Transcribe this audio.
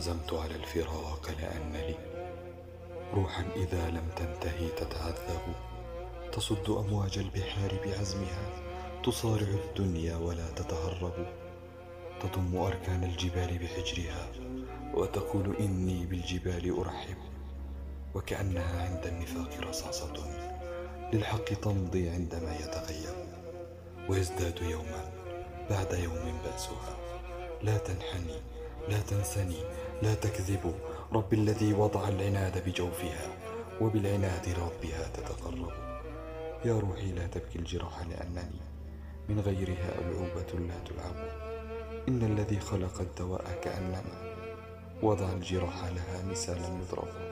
عزمت على الفراق لأن لي روحا إذا لم تنتهي تتعذب، تصد أمواج البحار بعزمها، تصارع الدنيا ولا تتهرب، تضم أركان الجبال بحجرها وتقول إني بالجبال أرحب، وكأنها عند النفاق رصاصة للحق تمضي عندما يتغيب، ويزداد يوما بعد يوم بأسها. لا تنحني، لا تنسني، لا تكذب، رب الذي وضع العناد بجوفها وبالعناد ربها تتقرب. يا روحي لا تبكي الجراح لأنني من غيرها ألعوبة لا تلعب، إن الذي خلق الدواء كأنما وضع الجراح لها مثالا يضرب.